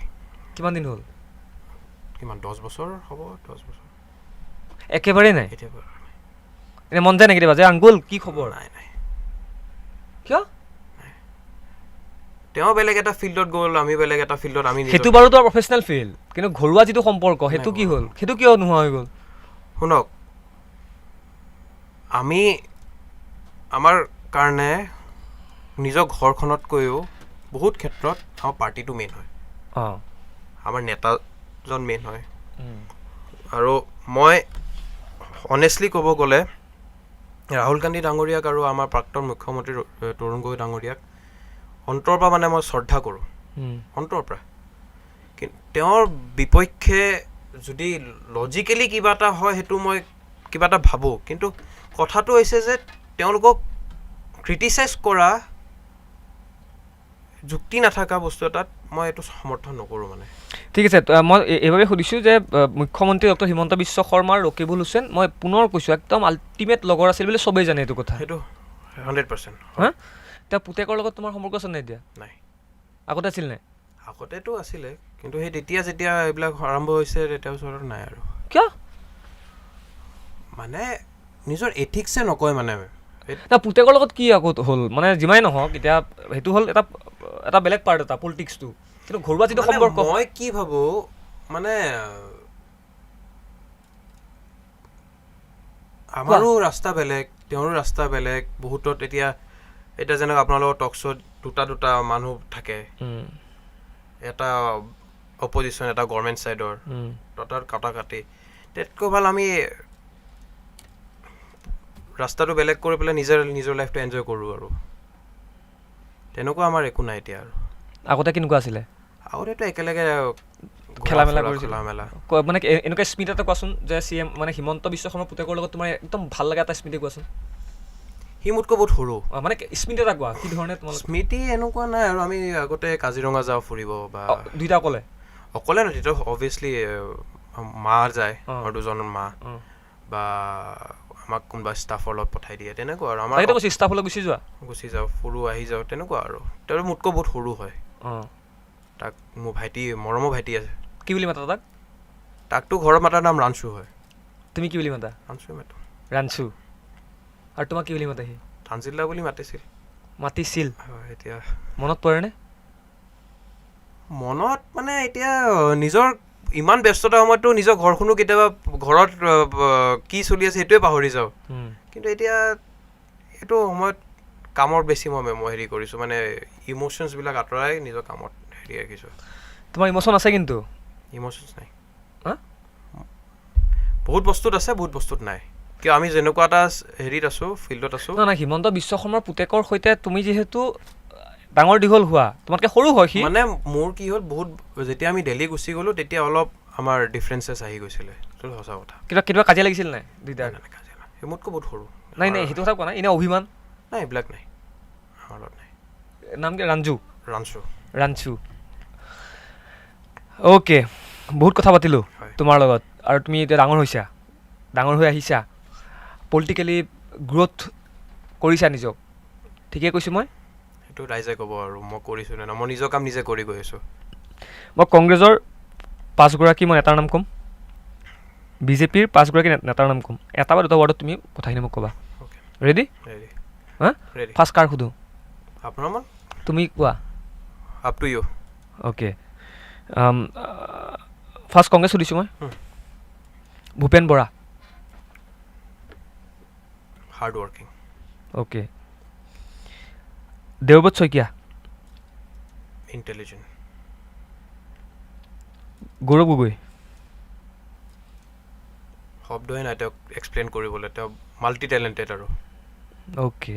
কিমান দিন হ'ল? 10 বছৰ হ'ব। 10 বছৰ একেবাৰে নাই। এনে মন যায় নেকি কেতিয়াবা যে আংকুল কি খবৰ? নাই নাই, কিয়? তেওঁ বেলেগ এটা ফিল্ডত গ'ল, আমি বেলেগ এটা ফিল্ডত, আমি সেইটো বাৰু তোমাৰ প্ৰফেচনেল ফিল্ড, কিন্তু ঘৰুৱা যিটো সম্পৰ্ক সেইটো কি হ'ল? সেইটো কিয় নোহোৱা হৈ গ'ল? শুনক, আমি আমাৰ কাৰণে নিজৰ ঘৰখনতকৈও বহুত ক্ষেত্ৰত আমাৰ পাৰ্টিটো মেইন হয়, অঁ আমাৰ নেতাজন মেইন হয়। আৰু মই অনেষ্টলি ক'ব গ'লে ৰাহুল গান্ধী ডাঙৰীয়াক আৰু আমাৰ প্ৰাক্তন মুখ্যমন্ত্ৰী তৰুণ গগৈ ডাঙৰীয়াক অন্তৰৰ পৰা মানে মই শ্ৰদ্ধা কৰোঁ, অন্তৰৰ পৰা। কিন্তু তেওঁৰ বিপক্ষে যদি লজিকেলি কিবা এটা হয় সেইটো মই কিবা এটা ভাবোঁ, কিন্তু কথাটো হৈছে যে তেওঁলোকক ক্ৰিটিচাইজ কৰা যুক্তি নাথাকা বস্তু এটাত মই এইটো সমৰ্থন নকৰোঁ মানে। ঠিক আছে, মই এইবাবে সুধিছোঁ যে মুখ্যমন্ত্ৰী ডক্টৰ হিমন্ত বিশ্ব শৰ্মা আৰু ৰকিবুল হুছেইন, মই পুনৰ কৈছোঁ একদম আল্টিমেট লগৰ আছিল বুলি চবেই জানে এইটো কথা। সেইটো 100%। হা, এতিয়া পুতেকৰ লগত তোমাৰ সম্পৰ্ক আছে নাই এতিয়া? নাই, আগতে আছিল নাই? আগতেতো আছিলে, কিন্তু সেই তেতিয়া যেতিয়া এইবিলাক আৰম্ভ হৈছে তেতিয়া ওচৰত নাই আৰু। কিয়? মানে নিজৰ এথিক্সে নকয় মানে। পুতেকৰ লগত কি আকৌ হ'ল মানে যিমানেই নহওক, এতিয়া সেইটো হ'ল এটা বেলেগ পাৰ্ট, এটা পলিটিক্সটো, কিন্তু ঘৰুৱা যিটো সম্পৰ্ক। মই কি ভাবোঁ মানে আমাৰো ৰাস্তা বেলেগ, তেওঁৰো ৰাস্তা বেলেগ। বহুতত এতিয়া যেনেকৈ আপোনালোকৰ টক শ্ব'ত দুটা মানুহ থাকে, এটা অপজিশ্যন এটা গভৰ্ণমেণ্ট ছাইডৰ, তাত কাটি তাতকৈ ভাল আমি ৰাস্তাটো বেলেগ কৰি পেলাই নিজৰ লাইফটো এনজয় কৰোঁ আৰু। তেনেকুৱা আমাৰ একো নাই এতিয়া আৰু। আগতে কেনেকুৱা আছিলে? আগতেতো একেলগে খেলা মেলা কৰিছিল মেলা। মানে এনেকুৱা স্মৃতি এটা কোৱাচোন যে CM মানে হিমন্ত বিশ্ব শৰ্মাৰ পুতেকৰ লগত তোমাৰ একদম ভাল লগা এটা স্মৃতি কোৱাচোন। সি মোতকৈ বহুত সৰু। মানে স্মৃতি এটা কোৱা, কি ধৰণে তোমালোক? স্মৃতি এনেকুৱা নাই আৰু, আমি আগতে কাজিৰঙা যাওঁ ফুৰিব, বা দুইটা অকলে নহয়, তেতিয়া অভিয়াছলি মা যায় আৰু দুজন মা, বা আমাক কোনোবা ষ্টাফৰ লগত পঠাই দিয়ে, তেনেকুৱা আৰু। আমাৰ কৈছে ষ্টাফলৈ গুচি যাওঁ, ফুৰো, আহি যাওঁ, তেনেকুৱা আৰু। তেওঁ মোতকৈ বহুত সৰু হয়। তাক মোৰ ভাইটি, মৰমৰ ভাইটি আছে। কি বুলি মাতা তাক? তাকতো ঘৰত মাতাৰ নাম ৰাঞ্চু হয়। তুমি কি বুলি মাতা? ৰাঞ্চুৱে মাতো। ৰাঞ্চু। আৰু তোমাক কি বুলি মাতে সি? তানজিল্লা বুলি মাতিছিল। হয়, এতিয়া মনত পৰেনে? মনত মানে এতিয়া নিজৰ ইমান ব্যস্ততাৰ সময়ততো নিজৰ ঘৰখনো কেতিয়াবা, ঘৰত কি চলি আছে সেইটোৱে পাহৰি যাওঁ। কিন্তু এতিয়া এইটো সময়ত কামৰ বেছি মই হেৰি কৰিছোঁ, মানে ইম'শ্যনছবিলাক আঁতৰাই নিজৰ কামত হেৰি ৰাখিছোঁ। তোমাৰ ইম'শ্যন আছে? কিন্তু ইম'শ্যনছ নাই। বহুত বস্তুত আছে, বহুত বস্তুত নাই। কিয় আমি যেনেকুৱা এটা হেৰিত আছোঁ, ফিল্ডত আছোঁ। নাই, হিমন্ত বিশ্ব শৰ্মাৰ পুতেকৰ সৈতে তুমি যিহেতু ডাঙৰ দীঘল হোৱা, তোমাতকৈ সৰু হয় সি। মানে মোৰ কি হ'ল, বহুত যেতিয়া আমি দিল্লী গুচি গ'লোঁ তেতিয়া অলপ আমাৰ ডিফাৰেঞ্চেছ আহি গৈছিলে, সেইটো সঁচা কথা। কেতিয়াবা কাজিয়া লাগিছিল নাই দুইটাৰ? কাজিয়া নাই, সি মোতকৈ বহুত সৰু। নাই, সেইটো কথা কোৱা নাই, এনে অভিমান নাই, এইবিলাক নাই, আমাৰ লগত নাই। নাম কি? ৰাঞ্চু। অ'কে, বহুত কথা পাতিলোঁ তোমাৰ লগত, আৰু তুমি এতিয়া ডাঙৰ হৈ আহিছা, পলিটিকেলি গ্ৰ'থ কৰিছা নিজক, ঠিকেই কৈছোঁ মই? সেইটো ৰাইজে ক'ব আৰু মই কৰিছোঁ নে নাই। মই নিজৰ কাম নিজে কৰি গৈ আছোঁ। মই কংগ্ৰেছৰ 5গৰাকী মই নেতাৰ নাম ক'ম, বিজেপিৰ 5গৰাকী নেতাৰ নাম ক'ম, এটা বা দুটা ৱাৰ্ডত তুমি কথাখিনি মোক ক'বা। ৰেডি? হা, ফাৰ্ষ্ট কাৰ সোধোঁ? আপোনাৰ মন, তুমি কোৱা। Up to you. Okay, first Congress সুধিছোঁ মই। Bhupen Bora. Hard working. Okay, Debabrata Saikia. Intelligent. Gaurav Gogoi. শব্দই নাই তেওঁক এক্সপ্লেইন কৰিবলৈ, তেওঁ মাল্টি টেলেণ্টেড আৰু। অ'কে,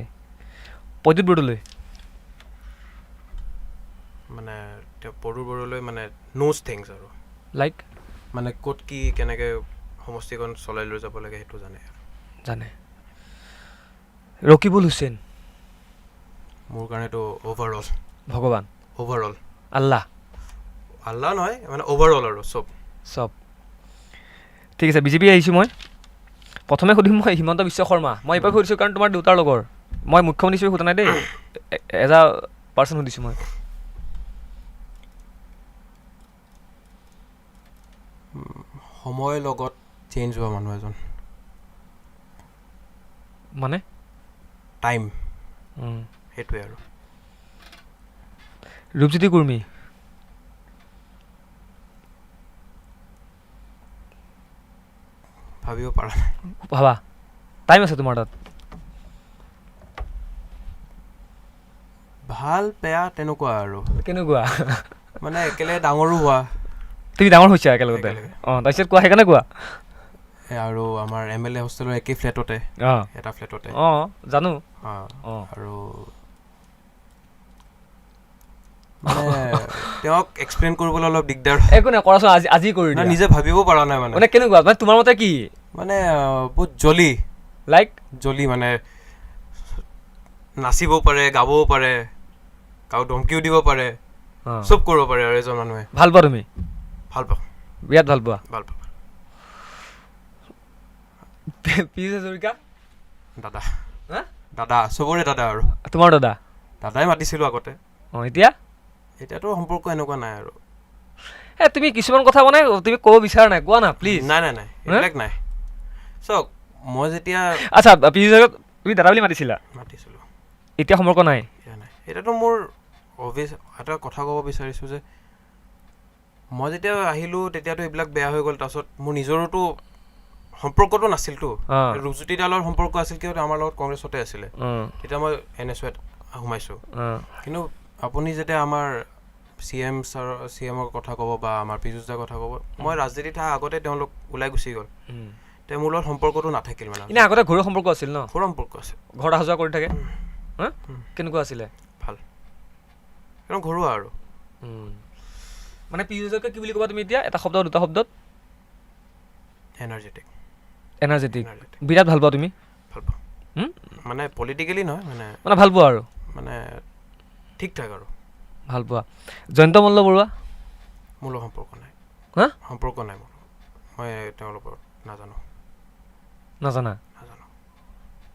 প্ৰদ্যুৎ বৰদলৈ। মানে তেওঁ বৰদলৈ মানে নোজ থিংছ আৰু, লাইক মানে ক'ত কি কেনেকৈ সমষ্টিখন চলাই লৈ যাব লাগে সেইটো জানে। ৰকিবুল হুছেইন। মোৰ কাৰণেতো অভাৰঅল ভগৱান, আল্লাহ নহয়, মানে অভাৰঅল আৰু চব। ঠিক আছে, বিজেপি আহিছোঁ মই। প্ৰথমে সুধিম মই হিমন্ত বিশ্ব শৰ্মা। মই এইবাৰ সুধিছোঁ কাৰণ তোমাৰ দেউতাৰ লগৰ, মই মুখ্যমন্ত্ৰী হিচাপে সোধা নাই দেই, এজ আ পাৰ্চন সুধিছোঁ মই। সময়ৰ লগত চেঞ্জ হোৱা মানুহ এজন। মানে টাইম সেইটোৱে আৰু ৰূপজ্যোতি কুৰ্মী ভাবিব পৰা নাই ভাবা টাইম আছে তোমাৰ তাত ভাল বেয়া তেনেকুৱা আৰু কেনেকুৱা মানে একেলগে ডাঙৰো হোৱা তুমি ডাঙৰ হৈছা একেলগতে একেলগে। অঁ তাৰপিছত কোৱা সেইকাৰণে কোৱা আৰু আমাৰ MLA হোষ্টেলৰ একেই ফ্লেটতে অঁ এটা ফ্লেটতে অঁ জানো অঁ আৰু মানে তেওঁক এক্সপ্লেইন কৰিবলৈ অলপ দিগদাৰ একো নাই কৰাচোন আজি আজি কৰি নাই, দিয়া নিজে ভাবিব পৰা নাই মানে মানে কেনেকুৱা মানে তোমাৰ মতে কি মানে বহুত জলি লাইক মানে নাচিবও পাৰে গাবও পাৰে কাৰো ধমকিও দিব পাৰে চব কৰিব পাৰে আৰু এজন মানুহে ভাল পোৱা তুমি ভাল পাওঁ বিৰাট ভাল পোৱা ভাল পাওঁ পীযুষ হাজৰিকা দাদা হা দাদা চবৰে দাদা আৰু তোমাৰ দাদা দাদাই মাতিছিলোঁ আগতে অঁ এতিয়া এতিয়াতো সম্পৰ্ক এনেকুৱা নাই আৰু তুমি কিছুমান কথা মানে তুমি ক'ব বিচৰা নাই কোৱা না প্লিজ নাই এইবিলাক নাই চাওক মই যেতিয়া আচ্ছা পীযুষ হাজৰিকা তুমি দাদা বুলি মাতিছিলা মাতিছিলোঁ এতিয়া সম্পৰ্ক নাই এতিয়া নাই এতিয়াতো মোৰ অভিয়াছ এটা কথা ক'ব বিচাৰিছোঁ যে মই যেতিয়া আহিলোঁ তেতিয়াতো এইবিলাক বেয়া হৈ গ'ল তাৰপিছত মোৰ নিজৰোতো সম্পৰ্কটো নাছিলতো ৰূপজ্যোতি দাৰ লগত সম্পৰ্ক আছিল কিয় আমাৰ লগত কংগ্ৰেছতে আছিলে তেতিয়া মই NSUত সোমাইছোঁ কিন্তু আপুনি যেতিয়া আমাৰ CMৰ কথা ক'ব বা আমাৰ পীযুষ দাৰ কথা ক'ব মই ৰাজনীতিত থকাৰ আগতে তেওঁলোক ওলাই গুচি গ'ল তে মোৰ লগত সম্পৰ্কটো নাথাকিল মানে এনে আগতে ঘৰৰ সম্পৰ্ক আছিল ন ঘৰৰ সম্পৰ্ক আছে ঘৰত অহা যোৱা কৰি থাকে হা কেনেকুৱা আছিলে ভাল একদম ঘৰুৱা আৰু মানে পীযুষ হাজৰিকা কি বুলি ক'বা তুমি এতিয়া এটা শব্দ দুটা শব্দত এনাৰ্জেটিক বিৰাট ভাল পোৱা তুমি ভাল পাওঁ মানে পলিটিকেলি নহয় মানে মানে ভাল পোৱা আৰু মানে ঠিক ঠাক আৰু ভাল পোৱা জয়ন্ত মল্ল বৰুৱা মোৰ লগত সম্পৰ্ক নাই হা সম্পৰ্ক নাই মোৰ মই তেওঁলোকৰ নাজানো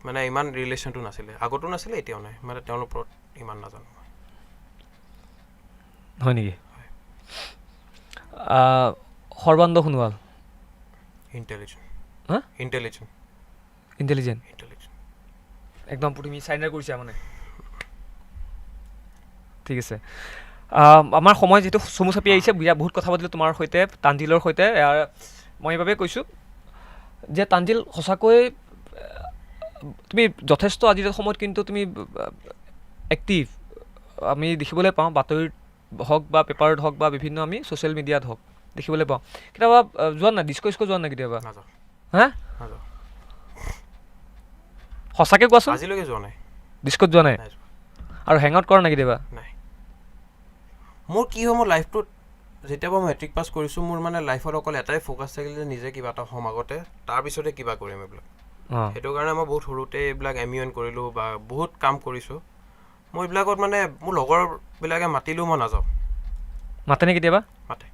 মানে ইমান ৰিলেশ্যনটো নাছিলে আগতো নাছিলে এতিয়াও নাই মানে তেওঁলোকৰ ওপৰত ইমান নাজানো হয় নেকি সৰ্বানন্দ সোণোৱাল ইণ্টেলিজেণ্ট একদম তুমি চাইনাৰ কৰিছা মানে ঠিক আছে আমাৰ সময় যিহেতু চমু চাপি আহিছে বহুত কথা পাতিলোঁ তোমাৰ সৈতে তানজিলৰ সৈতে মই এইবাবে কৈছোঁ যে তানজিল সঁচাকৈ তুমি যথেষ্ট আজিৰ সময়ত কিন্তু তুমি এক্টিভ আমি দেখিবলৈ পাওঁ বাতৰিত হওক বা পেপাৰত হওক বা বিভিন্ন আমি ছ'চিয়েল মিডিয়াত হওক দেখিবলৈ পাওঁ কেতিয়াবা যোৱা নাই ডিস্কো যোৱা নাই কেতিয়াবা হা সঁচাকৈ কোৱাচোন আজিলৈকে যোৱা নাই ডিস্কোত যোৱা নাই আৰু হেং আউট কৰা নাই কেতিয়াবা নাই মোৰ কি হয় মোৰ লাইফটোত যেতিয়া মই মেট্ৰিক পাছ কৰিছোঁ মোৰ মানে লাইফত অকল এটাই ফ'কাছ থাকিল যে নিজে কিবা এটা হ'ম আগতে তাৰপিছতে কিবা কৰিম এইবিলাক সেইটো কাৰণে মই বহুত সৰুতে এইবিলাক MUN কৰিলোঁ বা বহুত কাম কৰিছোঁ মই এইবিলাকত মানে মোৰ লগৰবিলাকে মাতিলেও মই নাযাওঁ মাতেনে কেতিয়াবা মাতে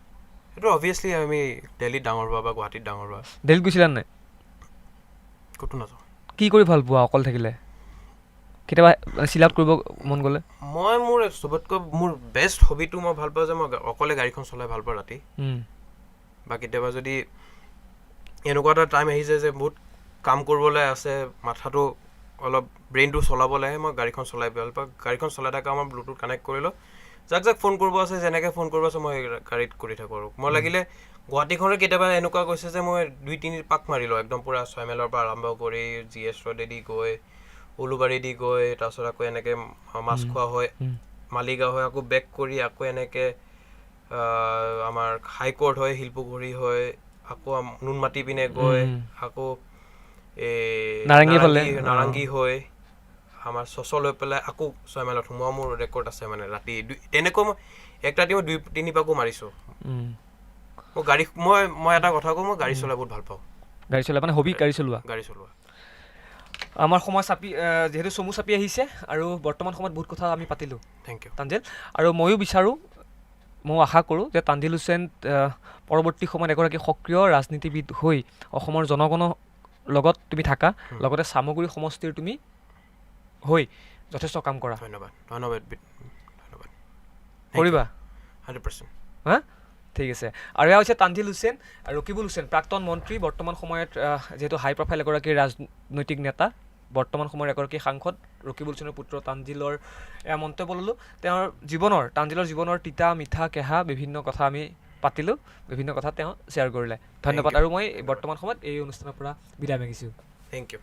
সেইটো অভিয়াছলি আমি দিল্লীত ডাঙৰ হোৱা বা গুৱাহাটীত ডাঙৰ হোৱা দিল্লীত গৈছিলা নাই ক'তো নাযাওঁ কি কৰি ভাল পোৱা অকল থাকিলে কেতিয়াবা চিল আউট কৰিব মন গ'লে মই মোৰ চবতকৈ মোৰ বেষ্ট হবিটো মই ভাল পাওঁ যে মই অকলে গাড়ীখন চলাই ভাল পাওঁ ৰাতি বা কেতিয়াবা যদি এনেকুৱা এটা টাইম আহিছে যে বহুত কাম কৰিবলৈ আছে মাথাটো অলপ ব্ৰেইনটো চলাবলৈহে মই গাড়ীখন চলাই ভাল পাওঁ গাড়ীখন চলাই থকা মই ব্লুটুথ কানেক্ট কৰি লওঁ যাক ফোন কৰিব আছে যেনেকৈ ফোন কৰিব আছে মই গাড়ীত কৰি থাকোঁ আৰু মই লাগিলে গুৱাহাটীখনে কেতিয়াবা এনেকুৱা কৈছে যে মই 2-3 পাক মাৰি লওঁ একদম পূৰা 6 মাইলৰ পৰা আৰম্ভ কৰি GS ৰোডেদি গৈ উলুবাৰী দি গৈ তাৰপিছত আকৌ এনেকৈ মাছ খোৱা হয় মালিগাঁও হৈ আকৌ বেক কৰি আকৌ এনেকৈ আমাৰ হাইকোৰ্ট হয় শিলপুখুৰী হয় আকৌ নুনমাটি পিনে গৈ আকৌ নাৰেংগী হৈ আমাৰ চচ লৈ পেলাই আকৌ 6 মাইলত সোমোৱা মোৰ ৰেকৰ্ড আছে মানে ৰাতি তেনেকৈ মই এক ৰাতি মই 2-3 পাকো মাৰিছোঁ মই গাড়ী মই এটা কথা কওঁ মই গাড়ী চলাই বহুত ভাল পাওঁ গাড়ী চলাই মানে হবি গাড়ী চলোৱা আমাৰ সময় চাপি যিহেতু চমু চাপি আহিছে আৰু বৰ্তমান সময়ত বহুত কথা আমি পাতিলোঁ থেংক ইউ তানজিল আৰু ময়ো বিচাৰোঁ মই আশা কৰোঁ যে তানজিল হুছেইন পৰৱৰ্তী সময়ত এগৰাকী সক্ৰিয় ৰাজনীতিবিদ হৈ অসমৰ জনগণৰ লগত তুমি থাকা লগতে চামগুৰি সমষ্টিৰ তুমি হৈ যথেষ্ট কাম কৰা ধন্যবাদ কৰিবা 100% হা ঠিক আছে আৰু এয়া হৈছে তানজিল হুছেইন ৰকিবুল হুছেইন প্ৰাক্তন মন্ত্ৰী বৰ্তমান সময়ত যিহেতু হাই প্ৰফাইল এগৰাকী ৰাজনৈতিক নেতা বৰ্তমান সময়ৰ এগৰাকী সাংসদ ৰকিবুল হুছেইনৰ পুত্ৰ তানজিলৰ এয়া মন্তব্য ল'লোঁ। তানজিলৰ জীৱনৰ তিতা মিঠা কেহা বিভিন্ন কথা আমি পাতিলোঁ, বিভিন্ন কথা তেওঁ শ্বেয়াৰ কৰিলে। ধন্যবাদ। আৰু মই বৰ্তমান সময়ত এই অনুষ্ঠানৰ পৰা বিদায় মাগিছোঁ। Thank U.